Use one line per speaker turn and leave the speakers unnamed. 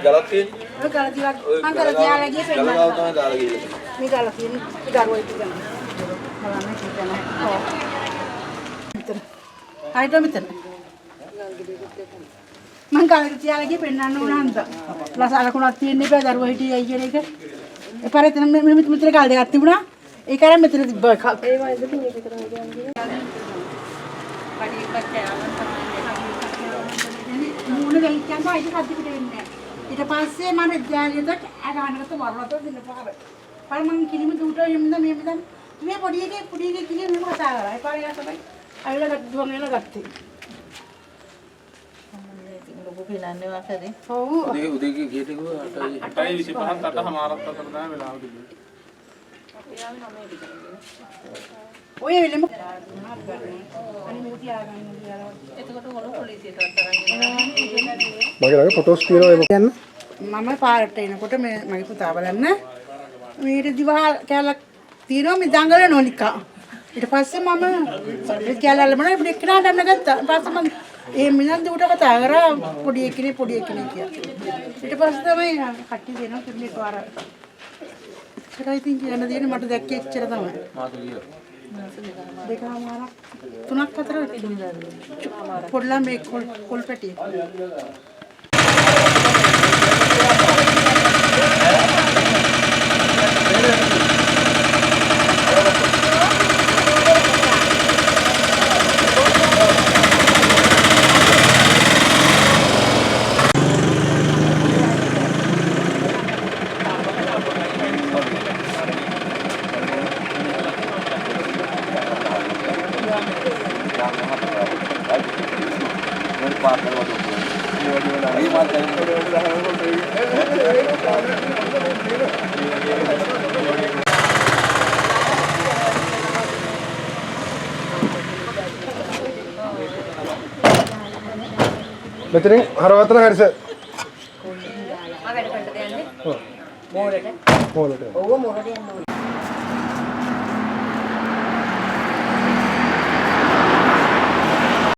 ගලක් තියෙන්නේ.
ඔය ගල දිවක් මං ගල තියාලා ගියේ පෙන්නන්න.
ගල තමයි දාලා ගියේ.
මේ ගල තියෙන්නේ දරුවෝ ඉතින්. බලන්න හිතන. ඔව්. මෙතන. හයිද මෙතන. මං ගල තියාලා ගියේ පෙන්නන්න ඕන හන්ද. ලසලකුණක් තියෙන්නේ බෑ දරුවෝ හිටියයි කියන එක. ඒ පාරේ මෙතන මෙතන ගල් දෙකක් තිබුණා. ඒක අර මෙතන තිබ්බ එකක්. ඒ වයිද මේක විතර හොයන්නේ. පඩි එකක් මුණ වෙලිච්චාම ඒක හදි පිට වෙන්නේ. ඊට පස්සේ මම විද්‍යාලයට අගානකට වරවත දෙන්න පාර. පාර මං කිලිම දුට යමුද මේ මෙතන මේ පොඩි එකේ කිලි මෙහෙම කතා කරා. ඒ පාරේ තමයි අවිල දුවන් වෙලා ගත්තේ. ලොකු පිනන්නේ වාකද? ඔව්.
උදේ කීයට ගිහුවා 8:25 8:00මාරක් අතර තමයි වෙලාව තිබුණේ.
ඔය වෙලෙම අනේ මොකද ආගන්න කියලා. එතකොට මොන පොලිසියට අතරන්
මගේ ළඟ ෆොටෝස් තියෙනවා ඒක කියන්න.
මම පාරට එනකොට මේ මගේ පුතා බලන්න මේට දිවහල් කැලක් තියෙනවා මේ දඟල නොනිකා. ඊට පස්සේ මම ඒ කැලල්ල මොනවා ඉතින් එක්කනට අන්න ගත්තා. ඊපස්සේ මම ඒ මිනිහන් දුට කතා කරා පොඩි එකනේ කියලා. ඊට පස්සේ තමයි කට්ටිය දෙනවා කිව්නේ පාර. ඒකයි ඉතින් කියන්න දෙන්නේ මට දැක්කේ එච්චර තමයි.
මාස ගියා.
දෙකමාරක් 3ක් 4ක් පොඩ්ඩලා මේ කොල් පැටිය.
මෙතනින් හරවතන හරිස.
මම වැඩ කරන්න දෙන්නේ. මොරට.
මොලට.
ඔව් මොරට යන්න ඕනේ.